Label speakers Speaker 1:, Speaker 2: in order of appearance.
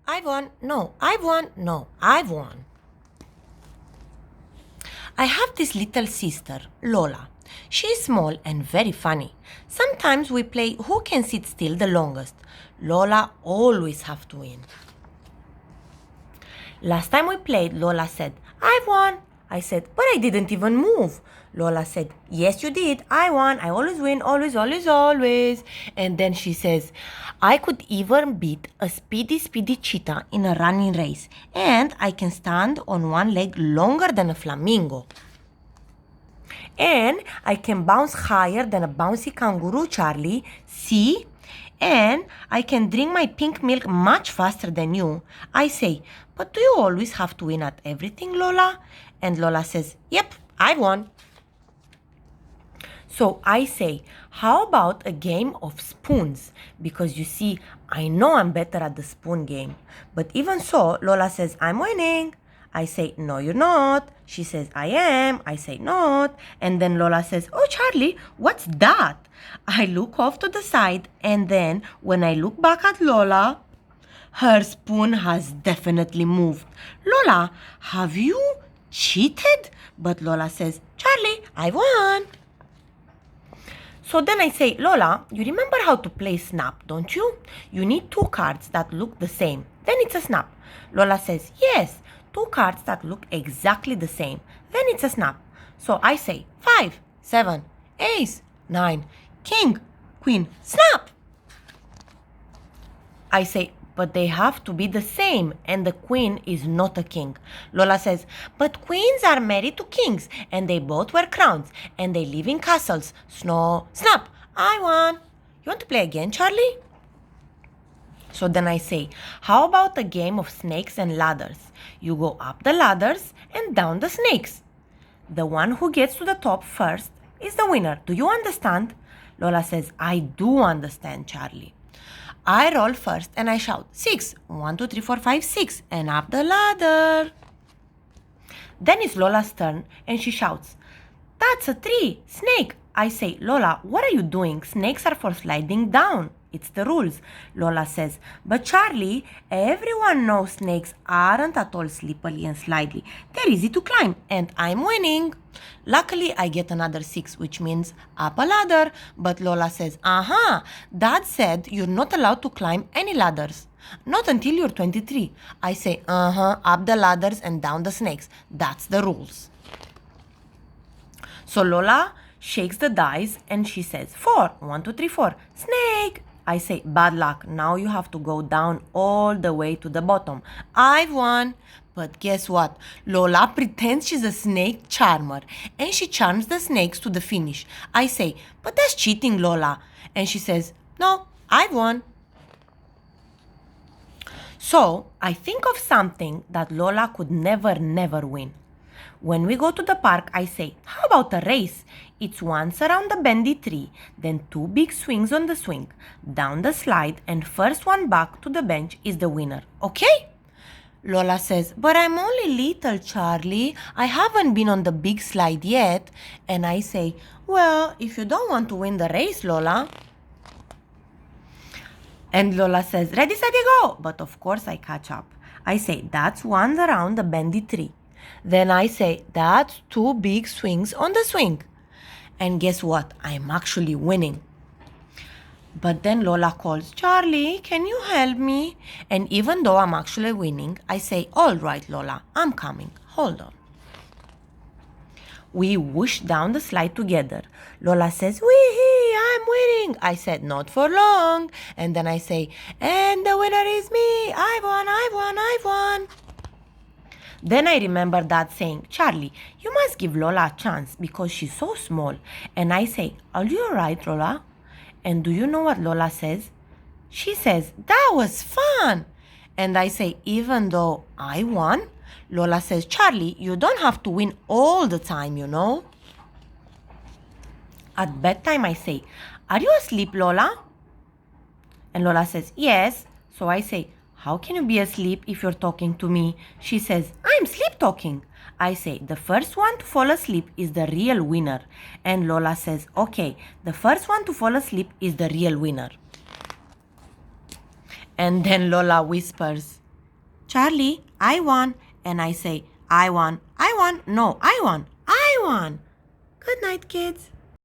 Speaker 1: I've won. No, I've won. No, I've won. I have this little sister, Lola. She is small and very funny. Sometimes we play who can sit still the longest. Lola always have to win. Last time we played, Lola said, I've won. I said, but I didn't even move. Lola said, yes, you did. I won. I always win. Always, always, always. And then she says, I could even beat a speedy, speedy cheetah in a running race. And I can stand on one leg longer than a flamingo. And I can bounce higher than a bouncy kangaroo, Charlie. See? And I can drink my pink milk much faster than you. I say, but do you always have to win at everything, Lola? And Lola says, yep, I won. So I say, how about a game of spoons? Because you see, I know I'm better at the spoon game. But even so, Lola says, I'm winning. I say, no, you're not. She says, I am. I say, not. And then Lola says, oh, Charlie, what's that? I look off to the side, and then when I look back at Lola, her spoon has definitely moved. Lola, have you cheated? But Lola says, Charlie, I won. So then I say, Lola, you remember how to play snap, don't you? You need two cards that look the same. Then it's a snap. Lola says, yes, two cards that look exactly the same. Then it's a snap. So I say, 5, 7, ace, 9, king, queen, snap. I say, but they have to be the same, and the queen is not a king. Lola says, but queens are married to kings, and they both wear crowns, and they live in castles. Snap, I won. You want to play again, Charlie? So then I say, how about a game of snakes and ladders? You go up the ladders and down the snakes. The one who gets to the top first is the winner. Do you understand? Lola says, I do understand, Charlie. I roll first and I shout, 6, 1, 2, 3, 4, 5, 6, and up the ladder. Then it's Lola's turn and she shouts, that's a 3, snake. I say, Lola, what are you doing? Snakes are for sliding down. It's the rules. Lola says, but Charlie, everyone knows snakes aren't at all slippery and slidey. They're easy to climb, and I'm winning. Luckily, I get another 6, which means up a ladder. But Lola says, Dad said you're not allowed to climb any ladders. Not until you're 23. I say, up the ladders and down the snakes. That's the rules. So Lola shakes the dice and she says, 4, 1, 2, 3, 4, snake. I say, bad luck. Now you have to go down all the way to the bottom. I've won. But guess what? Lola pretends she's a snake charmer and she charms the snakes to the finish. I say, but that's cheating, Lola. And she says, no, I've won. So I think of something that Lola could never win. When we go to the park, I say, how about a race? It's once around the bendy tree, then 2 big swings on the swing, down the slide, and first one back to the bench is the winner. Okay? Lola says, but I'm only little, Charlie. I haven't been on the big slide yet. And I say, well, if you don't want to win the race, Lola. And Lola says, ready, steady, go. But of course I catch up. I say, that's one around the bendy tree. Then I say, that's 2 big swings on the swing. And guess what? I'm actually winning. But then Lola calls, Charlie, can you help me? And even though I'm actually winning, I say, all right, Lola, I'm coming. Hold on. We whoosh down the slide together. Lola says, wee-hee, I'm winning. I said, not for long. And then I say, and the winner is me. I've won, I've won, I've won. Then I remember Dad saying, Charlie, you must give Lola a chance because she's so small. And I say, are you alright, Lola? And do you know what Lola says? She says, that was fun. And I say, even though I won? Lola says, Charlie, you don't have to win all the time, you know. At bedtime, I say, are you asleep, Lola? And Lola says, yes. So I say, how can you be asleep if you're talking to me? She says, I'm sleep talking. I say, the first one to fall asleep is the real winner. And Lola says, okay, the first one to fall asleep is the real winner. And then Lola whispers, Charlie, I won. And I say, I won. No, I won. I won. Good night, kids.